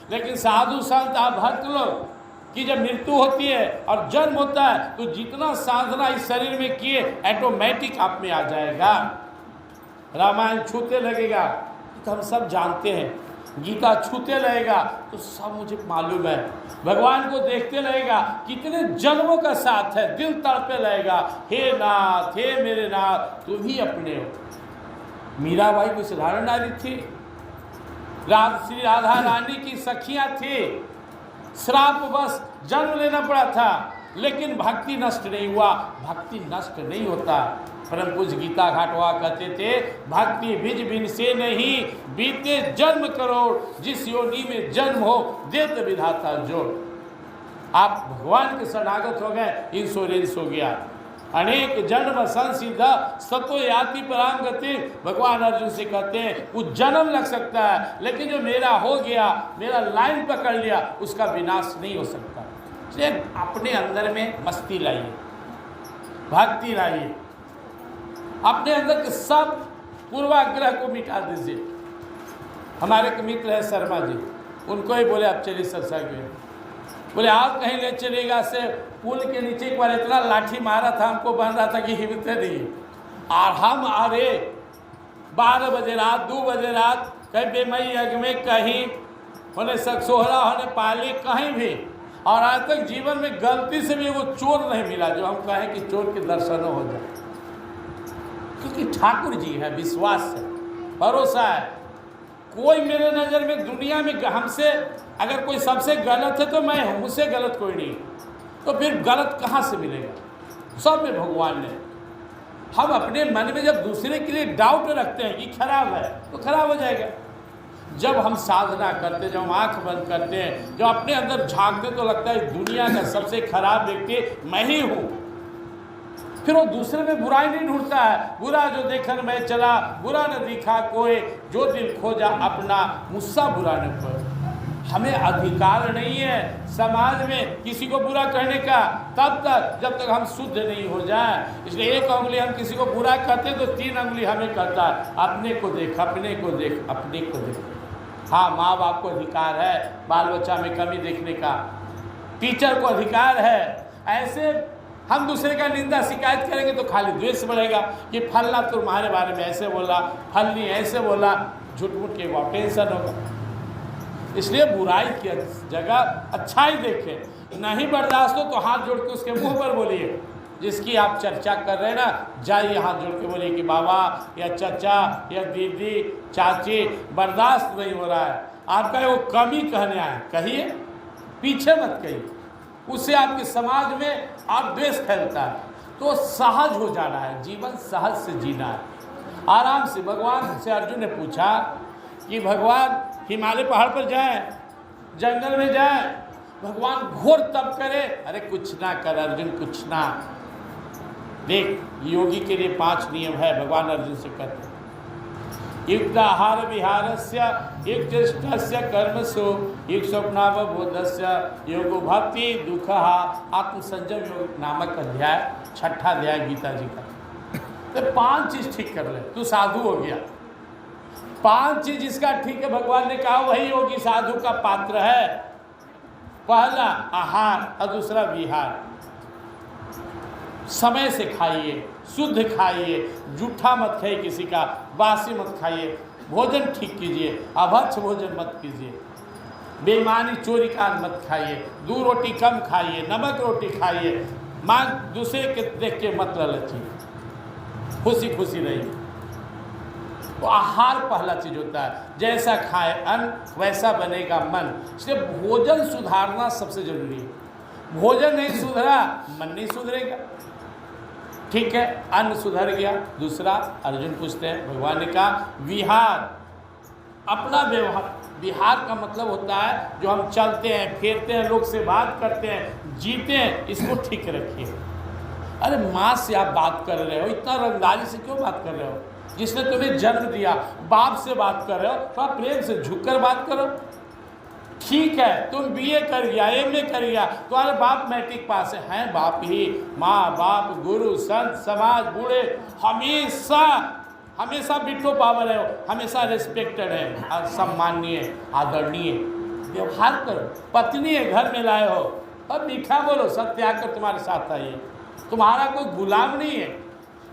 लेकिन साधु संत आप भक्त लोग की जब मृत्यु होती है और जन्म होता है तो जितना साधना इस शरीर में किए ऑटोमेटिक आप में आ जाएगा। रामायण छूते लगेगा तो हम सब जानते हैं, गीता छूते लगेगा तो सब मुझे मालूम है, भगवान को देखते लगेगा कितने जन्मों का साथ है, दिल तड़पे लगेगा, हे नाथ, हे मेरे नाथ, तुम ही अपने हो। मीराबाई कोई साधारण नारी थी, श्री राधा रानी की सखियां थी, श्राप बस जन्म लेना पड़ा था, लेकिन भक्ति नष्ट नहीं हुआ। भक्ति नष्ट नहीं होता। परम पूज्य गीता घाटवा कहते थे, भक्ति बीज बिन से नहीं, बीते जन्म करोड़, जिस योनि में जन्म हो देत विधाता जोड़। आप भगवान के शरणागत हो गए, इंश्योरेंस हो गया। अनेक जन्म संसिद्ध सतो याति पराम गति। भगवान अर्जुन से कहते हैं कुछ जन्म लग सकता है, लेकिन जो मेरा हो गया, मेरा लाइन पकड़ लिया, उसका विनाश नहीं हो सकता। इसलिए अपने अंदर में मस्ती लाइए, भक्ति लाइए, अपने अंदर के सब पूर्वाग्रह को मिटा दीजिए। हमारे एक मित्र है शर्मा जी, उनको ही बोले आप चलिए सत्संग में। बोले आप कहीं ले चलेगा, से पुल के नीचे एक बार इतना लाठी मारा था, हमको बन रहा था कि हिम्मत नहीं। और हम अरे 12 बजे रात, 2 बजे रात, कहीं बेमई यज्ञ में, कहीं होने सकसोहरा, होने पाली, कहीं भी। और आज तक जीवन में गलती से भी वो चोर नहीं मिला जो हम कहें कि चोर के दर्शन हो जाए, क्योंकि ठाकुर जी है, विश्वास है, भरोसा है। कोई मेरे नज़र में दुनिया में हमसे अगर कोई सबसे गलत है तो मैं हूँ, मुझसे गलत कोई नहीं। तो फिर गलत कहाँ से मिलेगा? सब में भगवान ने। हम अपने मन में जब दूसरे के लिए डाउट रखते हैं कि खराब है, तो खराब हो जाएगा। जब हम साधना करते, जब हम आँख बंद करते हैं, जब अपने अंदर झांकते, तो लगता है दुनिया का सबसे खराब व्यक्ति मैं ही हूँ। फिर वो दूसरे में बुराई नहीं ढूंढता है, बुरा जो देखन मैं चला, बुरा न दिखा कोई, जो दिल खोजा अपना, मुझसा बुरा न कोई। हमें अधिकार नहीं है समाज में किसी को बुरा करने का, तब तक जब तक हम शुद्ध नहीं हो जाए। इसलिए एक उंगली हम किसी को बुरा करते तो 3 उंगली हमें करता है, अपने को देख, अपने को देख, अपने को देख। हाँ, माँ बाप को अधिकार है बाल बच्चा में कमी देखने का, टीचर को अधिकार है। ऐसे हम दूसरे का निंदा शिकायत करेंगे तो खाली द्वेष बढ़ेगा कि फलना तुम्हारे बारे में ऐसे बोला, फलनी ऐसे बोला, झूठ मूठ के वो टेंशन होगा। इसलिए बुराई की जगह अच्छाई देखें, नहीं बर्दाश्त हो तो हाथ जोड़ के उसके मुंह पर बोलिए। जिसकी आप चर्चा कर रहे हैं ना, जाइए हाथ जोड़ के बोलिए कि बाबा या चाचा या दीदी चाची बर्दाश्त नहीं हो रहा है, आपका वो कमी कहने आए, कहिए, पीछे मत कहिए। उससे आपके समाज में आप द्वेष फैलता है। तो सहज हो जाना है, जीवन सहज से जीना है, आराम से। भगवान से अर्जुन ने पूछा कि भगवान हिमालय पहाड़ पर जाए, जंगल में जाए, भगवान घोर तप करे। अरे कुछ ना कर अर्जुन, कुछ ना। देख, योगी के लिए 5 नियम है, भगवान अर्जुन से कहते हैं, युक्त आहार विहारस्य, युक्त चेष्टस्य कर्मसु, युक्त स्वप्नावबोधस्य, योगो भक्ति दुख आत्मसंयम योग नामक अध्याय, 6ठा अध्याय गीता जी का। तो 5 चीज ठीक कर ले, तू साधु हो गया। 5 चीज जिसका ठीक है भगवान ने कहा वही योगी साधु का पात्र है। पहला आहार और दूसरा विहार। समय से खाइए, शुद्ध खाइए, जूठा मत खाइए, किसी का बासी मत खाइए, भोजन ठीक कीजिए, अभक्ष भोजन मत कीजिए, बेईमानी चोरी का मत खाइए, 2 रोटी कम खाइए, नमक रोटी खाइए, मां दूसरे के देख के मत ललचिए, खुशी खुशी रहिए। तो आहार पहला चीज होता है, जैसा खाए अन्न वैसा बनेगा मन। इसलिए भोजन सुधारना सबसे जरूरी है। भोजन नहीं सुधरा मन नहीं सुधरेगा। ठीक है, अन्न सुधर गया। दूसरा अर्जुन पूछते हैं, भगवान ने कहा विहार, अपना व्यवहार। विहार का मतलब होता है जो हम चलते हैं, फिरते हैं, लोग से बात करते हैं, जीते हैं, इसको ठीक रखिए। अरे माँ से आप बात कर रहे हो, इतना रंगदारी से क्यों बात कर रहे हो? जिसने तुम्हें जन्म दिया, बाप से बात कर रहे हो, थोड़ा प्रेम से झुककर बात करो। ठीक है, तुम बीए कर गया, एमए कर गया, तुम्हारे बाप मैट्रिक पास है, बाप ही, माँ बाप, गुरु, संत, समाज, बूढ़े, हमेशा हमेशा बिट्टो पावर है, हमेशा रिस्पेक्टेड है, सम्माननीय, आदरणीय व्यवहार करो। पत्नी है, घर में लाए हो, अब मीठा बोलो, सब त्याग कर तुम्हारे साथ आइए। तुम्हारा कोई गुलाम नहीं है।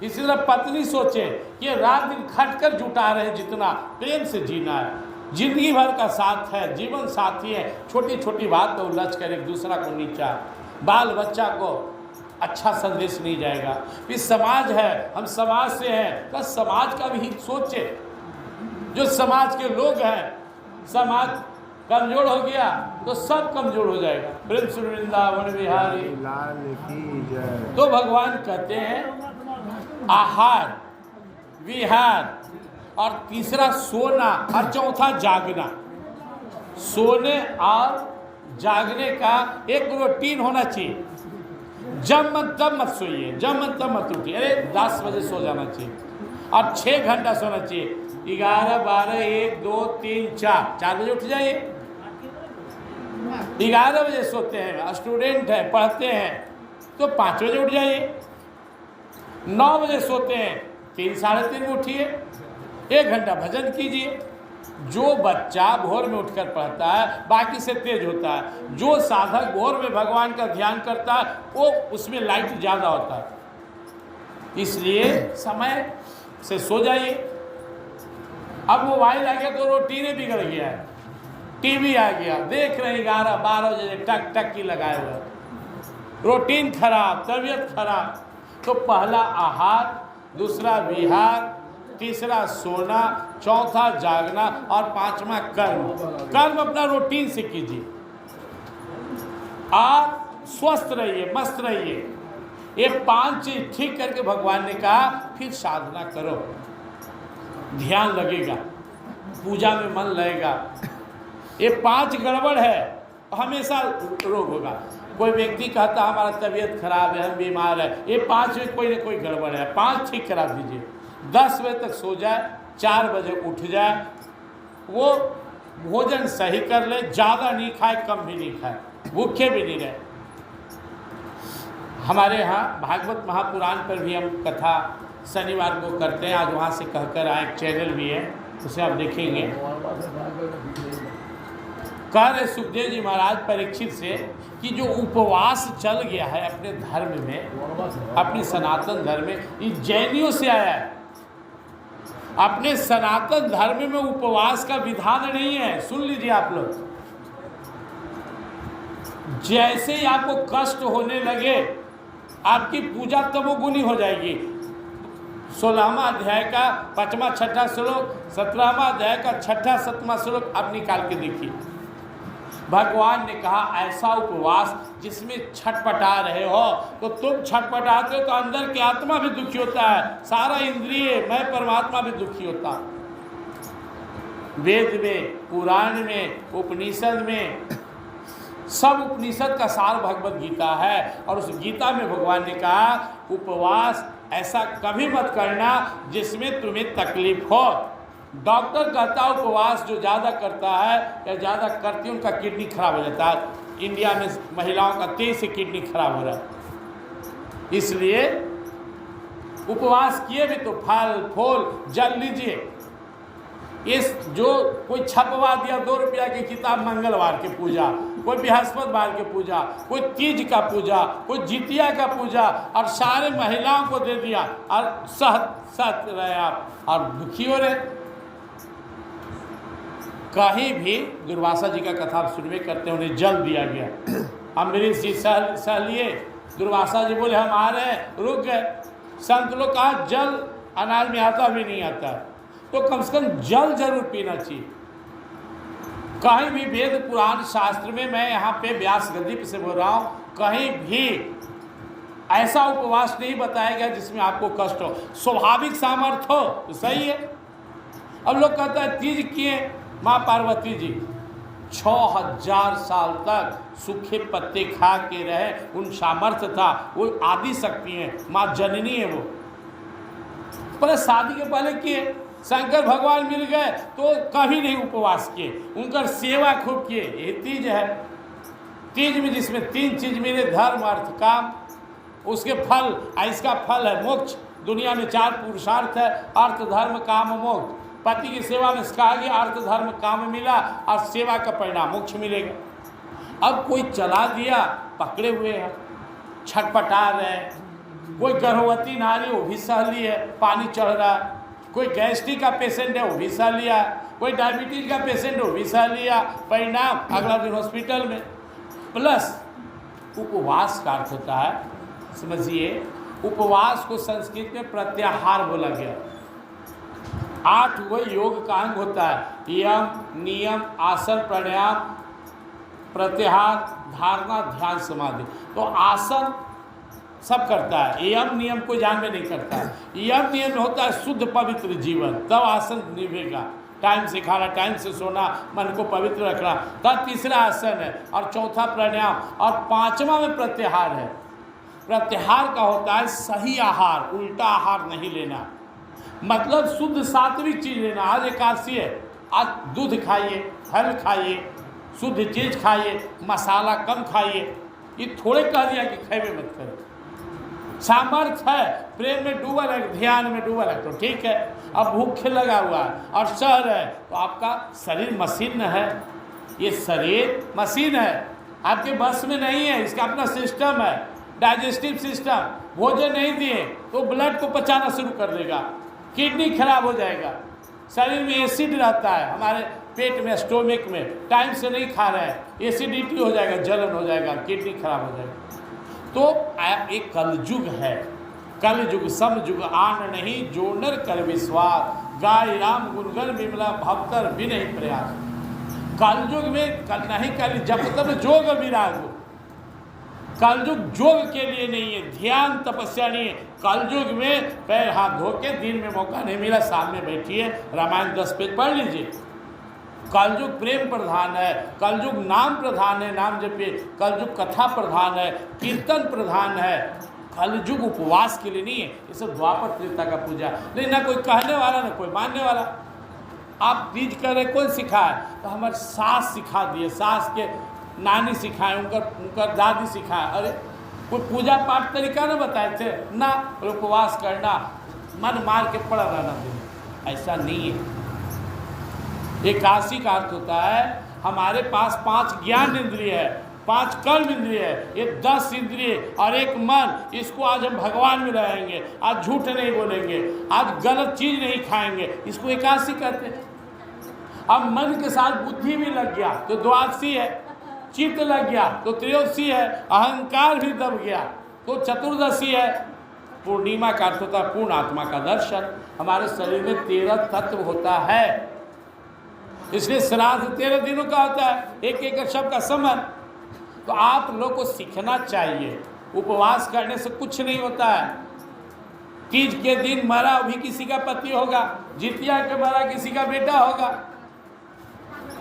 इसी तरह पत्नी सोचे कि रात दिन खट कर जुटा रहे, जितना प्रेम से जीना है, जिंदगी भर का साथ है, जीवन साथी है, छोटी छोटी बात पर उलझ कर एक दूसरा को नीचा, बाल बच्चा को अच्छा संदेश नहीं जाएगा। फिर समाज है, हम समाज से हैं, तो समाज का भी हित सोचे। जो समाज के लोग हैं, समाज कमजोर हो गया तो सब कमजोर हो जाएगा। प्रेम से वृंदावन बिहारी लाल की जय। तो भगवान कहते हैं आहार, विहार, और तीसरा सोना, और चौथा जागना। सोने और जागने का एक रूटीन होना चाहिए। जब मन तब मत सोइए, जब मन तब मत उठिए। अरे 10 बजे सो जाना चाहिए और 6 घंटा सोना चाहिए। 11, 12, 1, 2, 3, 4 बजे उठ जाइए। 11 बजे सोते हैं, स्टूडेंट हैं, पढ़ते हैं, तो 5 बजे उठ जाइए। 9 बजे सोते हैं, 3, साढ़े 3 में उठिए, 1 घंटा भजन कीजिए। जो बच्चा भोर में उठकर पढ़ता है बाकी से तेज होता है। जो साधक भोर में भगवान का ध्यान करता है वो उसमें लाइट ज़्यादा होता है। इसलिए समय से सो जाइए। अब मोबाइल आ गया तो रूटीन बिगड़ गया है। टीवी आ गया, देख रहे 11, 12 बजे टक टक की लगाए हुए, रूटीन खराब, तबीयत खराब। तो पहला आहार, दूसरा विहार, तीसरा सोना, चौथा जागना, और 5वां कर्म। कर्म अपना रूटीन से कीजिए और स्वस्थ रहिए, मस्त रहिए। ये 5 चीज ठीक करके भगवान ने कहा फिर साधना करो, ध्यान लगेगा, पूजा में मन लगेगा। ये 5 गड़बड़ है हमेशा रोग होगा। कोई व्यक्ति कहता हमारा तबीयत खराब है, हम बीमार है, ये 5 में कोई ना कोई गड़बड़ है। 5 ठीक करा दीजिए। 10 बजे तक सो जाए, 4 बजे उठ जाए, वो भोजन सही कर ले, ज़्यादा नहीं खाए, कम भी नहीं खाए, भूखे भी नहीं रहे। हमारे यहाँ भागवत महापुराण पर भी हम कथा शनिवार को करते हैं। आज वहाँ से कहकर आए, एक चैनल भी है, उसे आप देखेंगे। कह रहे सुखदेव जी महाराज परीक्षित से कि जो उपवास चल गया है अपने धर्म में, अपनी सनातन धर्म में, ये जैनियों से आया है। अपने सनातन धर्म में उपवास का विधान नहीं है। सुन लीजिए आप लोग, जैसे ही आपको कष्ट होने लगे आपकी पूजा तमोगुनी हो जाएगी। 16वां अध्याय का 5वां 6वां श्लोक, 17वां अध्याय का 6वां 7वां श्लोक आप निकाल के देखिए। भगवान ने कहा ऐसा उपवास जिसमें छटपटा रहे हो, तो तुम छटपटाते हो तो अंदर की आत्मा भी दुखी होता है, सारा इंद्रिय मैं परमात्मा भी दुखी होता। वेद में, पुराण में, उपनिषद में, सब उपनिषद का सार भगवत गीता है। और उस गीता में भगवान ने कहा उपवास ऐसा कभी मत करना जिसमें तुम्हें तकलीफ हो। डॉक्टर कहता है उपवास जो ज़्यादा करता है या ज़्यादा करती है उनका किडनी खराब हो जाता है। इंडिया में महिलाओं का 23 से किडनी खराब हो रहा है। इसलिए उपवास किए भी तो फल फूल जल लीजिए, इस जो कोई छपवा दिया 2 रुपया की किताब मंगलवार के पूजा, कोई बृहस्पतिवार के पूजा, कोई तीज का पूजा, कोई जितिया का पूजा, और सारे महिलाओं को दे दिया और सह रहे आप और दुखी हो रहे। कहीं भी दुर्वासा जी का कथा आप सुनवे करते हैं, उन्हें जल दिया गया, अम्बरीश जी सह लिए, दुर्वासा जी बोले हम आ रहे हैं, रुक गए। संत लोग कहा जल अनाज में आता भी नहीं आता, तो कम से कम जल जरूर पीना चाहिए। कहीं भी वेद पुराण शास्त्र में, मैं यहाँ पे व्यास गद्दी से बोल रहा हूँ, कहीं भी ऐसा उपवास नहीं बताया गया जिसमें आपको कष्ट हो। स्वाभाविक सामर्थ्य हो तो सही है। अब लोग कहते हैं तीज किए, माँ पार्वती जी 6000 साल तक सूखे पत्ते खा के रहे, उन सामर्थ्य था, वो आदि शक्ति है, माँ जननी है वो। पर शादी के पहले किए, शंकर भगवान मिल गए तो कभी नहीं उपवास किए, उनका सेवा खूब किए। ये तीज है। तीज में जिसमें 3 चीज मिले, धर्म अर्थ काम, उसके फल, इसका फल है मोक्ष। दुनिया में 4 पुरुषार्थ है, अर्थ धर्म काम मोक्ष। पति की सेवा में कहा गया अर्थ धर्म काम मिला और सेवा का परिणाम मोक्ष मिलेगा। अब कोई चला दिया, पकड़े हुए हैं, छटपटा रहे हैं। कोई गर्भवती नारी, वो भी सह ली है, पानी चढ़ रहा है। कोई गैस्ट्रिक का पेशेंट है, वो भी सह लिया। कोई डायबिटीज का पेशेंट है, वो भी सह लिया। परिणाम अगला दिन हॉस्पिटल में। प्लस उपवास का अर्थ होता है, समझिए, उपवास को संस्कृत में प्रत्याहार बोला गया। 8 वो योग का अंग होता है, यम, नियम, आसन, प्राणायाम, प्रत्याहार, धारणा, ध्यान, समाधि। तो आसन सब करता है, यम नियम को जान में नहीं करता है। यम नियम में होता है शुद्ध पवित्र जीवन, तब आसन निभेगा। टाइम से खाना, टाइम से सोना, मन को पवित्र रखना, तब तीसरा आसन है, और चौथा प्राणायाम, और 5वां में प्रत्याहार है। प्रत्याहार का होता है सही आहार, उल्टा आहार नहीं लेना, मतलब शुद्ध सात्विक चीज लेना। आज एकादशी है, आज दूध खाइए, फल खाइए, शुद्ध चीज खाइए, मसाला कम खाइए। ये थोड़े कह दिया कि खेबे मत करो। सामर्थ्य है, प्रेम में डूबल है, ध्यान में डूबल है, तो ठीक है। अब भूखे लगा हुआ है और सह रहे है, तो आपका शरीर मशीन है, ये शरीर मशीन है, आपके बस में नहीं है। इसका अपना सिस्टम है, डाइजेस्टिव सिस्टम। भोजन नहीं दिए तो ब्लड को पचाना शुरू कर देगा, किडनी खराब हो जाएगा, शरीर में एसिड रहता है, हमारे पेट में, स्टोमिक में, टाइम से नहीं खा रहे हैं, एसिडिटी हो जाएगा, जलन हो जाएगा, किडनी खराब हो जाएगा। तो एक कलयुग है, कलयुग समयुग आन नहीं, जोनर कर विश्वास, गाय राम गुणगण विमला भक्तर भी नहीं प्रयास। कलयुग में कल नहीं कल, जब तब जोग विराग हो। कलयुग जोग के लिए नहीं है, ध्यान तपस्या नहीं है। कलयुग में पैर हाथ धो के, दिन में मौका नहीं मिला, सामने बैठिए, रामायण 10 पेज पढ़ लीजिए। कलयुग प्रेम प्रधान है, कलयुग नाम प्रधान है, नाम जपिए। कलयुग कथा प्रधान है, कीर्तन प्रधान है। कलयुग उपवास के लिए नहीं है। ये सब द्वापर त्रेता का पूजा नहीं, ना कोई कहने वाला ना कोई मानने वाला। आप तीज कर रहे, कौन सिखाए? तो हमारे सास सिखा दिए, सास के नानी सिखाए, उनका दादी सिखाए। अरे कोई पूजा पाठ तरीका ना बताए थे ना, उपवास करना, मन मार के पड़ा रहना दिन, ऐसा नहीं है। एकादशी का अर्थ होता है हमारे पास 5 ज्ञान इंद्रिय है, 5 कर्म इंद्रिय है, ये 10 इंद्रिय और एक मन। इसको आज हम भगवान में रहेंगे, आज झूठ नहीं बोलेंगे, आज गलत चीज नहीं खाएंगे, इसको एकादशी कहते हैं। अब मन के साथ बुद्धि भी लग गया तो द्वादशी है, चित्त लग गया तो त्रयोदशी है, अहंकार भी दब गया तो चतुर्दशी है। पूर्णिमा का अर्थ होता है पूर्ण आत्मा का दर्शन। हमारे शरीर में 13 तत्व होता है, इसलिए श्राद्ध 13 दिनों का होता है, एक एक शब्द का समझ। तो आप लोग को सीखना चाहिए, उपवास करने से कुछ नहीं होता है। तीज के दिन मरा भी किसी का पति होगा, जितिया के मरा किसी का बेटा होगा,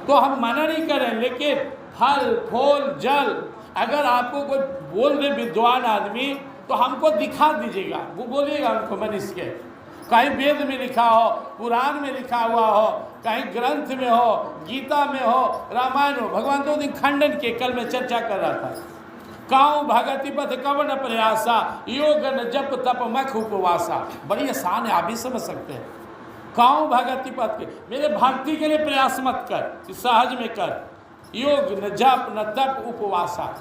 तो हम मना नहीं करें, लेकिन फल फूल जल अगर आपको कोई बोल दे विद्वान आदमी तो हमको दिखा दीजिएगा, वो बोलिएगा उनको मनीष के। कहीं वेद में लिखा हो, पुराण में लिखा हुआ हो, कहीं ग्रंथ में हो, गीता में हो, रामायण हो। भगवान 2 दिन खंडन के, कल में चर्चा कर रहा था। काऊ भगति पथ कवन प्रयासा, योग न जप तप मख उपवासा। बड़ी आसान है, आप भी समझ सकते हैं। काऊ भगति पथ के, मेरे भक्ति के लिए प्रयास मत कर, सहज में कर, योग न जप न तप उपवासा।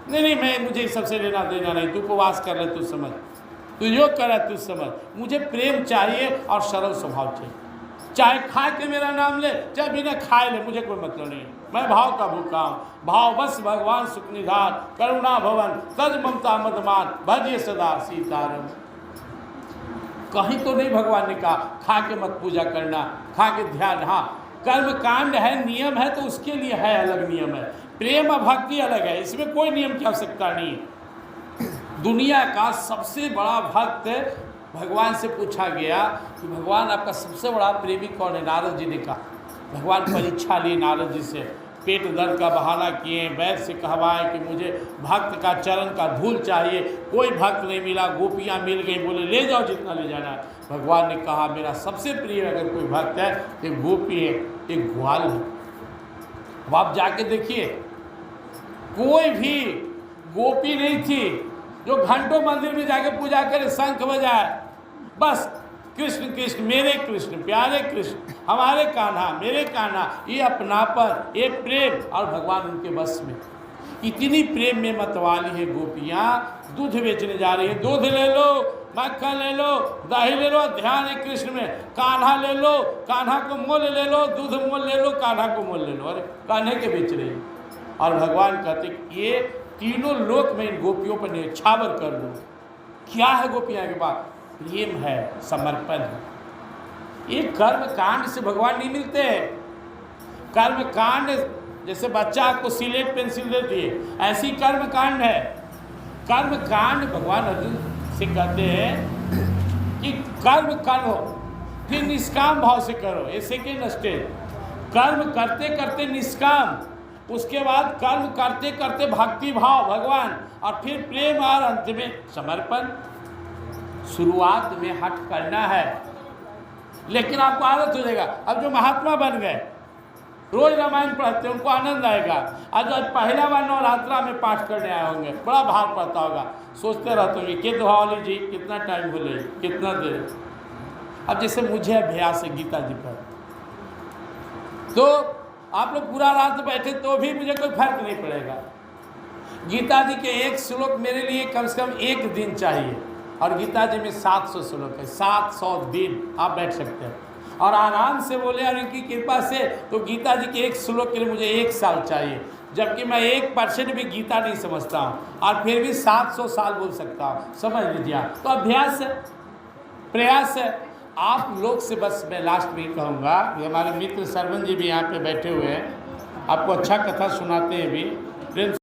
नहीं मैं मुझे सबसे लेना देना नहीं, तू उपवास कर ले तू समझ, तू योग कर तू समझ, मुझे प्रेम चाहिए और सरल स्वभाव चाहिए। चाहे खा के मेरा नाम ले, चाहे बिना खाए ले, मुझे कोई मतलब नहीं। मैं भाव का भूखा हूँ, भाव बस भगवान सुख निधान, करुणा भवन तज ममता मदमान, भजिए सदा सीताराम। कहीं तो नहीं भगवान ने कहा खा के मत पूजा करना, खा के ध्यान। हाँ कर्म कांड है, नियम है तो उसके लिए है, अलग नियम है। प्रेम और भक्ति अलग है, इसमें कोई नियम की आवश्यकता नहीं है। दुनिया का सबसे बड़ा भक्त, भगवान से पूछा गया कि भगवान आपका सबसे बड़ा प्रेमी कौन है? नारद जी ने कहा। भगवान परीक्षा लिए नारद जी से, पेट दर्द का बहाना किए, वैद्य से कहवाए कि मुझे भक्त का चरण का धूल चाहिए, कोई भक्त नहीं मिला, गोपियाँ मिल गई, बोले ले जाओ जितना ले जाना है। भगवान ने कहा मेरा सबसे प्रिय अगर कोई भक्त है, एक गोपी है, एक ग्वाल है। अब आप जाके देखिए, कोई भी गोपी नहीं थी जो घंटों मंदिर में जाके पूजा करे, शंख बजाए, बस कृष्ण कृष्ण मेरे कृष्ण, प्यारे कृष्ण, हमारे कान्हा, मेरे कान्हा, ये अपनापन, ये प्रेम, और भगवान उनके बस में। इतनी प्रेम में मतवाली है गोपियाँ, दूध बेचने जा रही है, दूध ले लो, मक्खन ले लो, दही ले लो, ध्यान है कृष्ण में, कान्हा ले लो, कान्हा को मोल ले लो, दूध मोल ले लो, कान्हा को मोल ले लो। अरे कान्हे के बेच रही है। और भगवान कहते ये तीनों लोक में इन गोपियों पर न्यौछावर कर दो। क्या है गोपियाँ के पास? प्रेम है, समर्पण है। ये कर्म कांड से भगवान नहीं मिलते हैं। कर्म कांड जैसे बच्चा आपको सिलेट पेंसिल देती है, ऐसी कर्म कांड है। कर्म कांड भगवान अर्जुन से कहते हैं कि कर्म करो, फिर निष्काम भाव से करो। ये सेकेंड स्टेज, कर्म करते करते निष्काम, उसके बाद कर्म करते करते भक्ति भाव भगवान, और फिर प्रेम, और अंत में समर्पण। शुरुआत में हट करना है, लेकिन आपको आदत हो जाएगा। अब जो महात्मा बन गए, रोज रामायण पढ़ते हैं, उनको आनंद आएगा। आज पहला बार नवरात्रा में पाठ करने आए होंगे, बड़ा भाव पड़ता होगा, सोचते रहते होंगे कि धवाली जी कितना टाइम बोले, कितना देर। अब जैसे मुझे अभ्यास है गीता जी पर, तो आप लोग पूरा रात बैठे तो भी मुझे कोई फर्क नहीं पड़ेगा। गीता जी के एक श्लोक मेरे लिए कम से कम एक दिन चाहिए, और गीता जी में 700 श्लोक है, 700 दिन आप बैठ सकते हैं और आराम से बोले, और इनकी कृपा से तो गीता जी के एक श्लोक के लिए मुझे 1 साल चाहिए, जबकि मैं 1% भी गीता नहीं समझता हूँ, और फिर भी 700 साल बोल सकता हूँ। समझ लीजिए आप, तो अभ्यास है, प्रयास है। आप लोग से बस मैं लास्ट में कहूँगा, हमारे मित्र सरवन जी भी यहाँ पे बैठे हुए हैं, आपको अच्छा कथा सुनाते हैं भी, प्रेम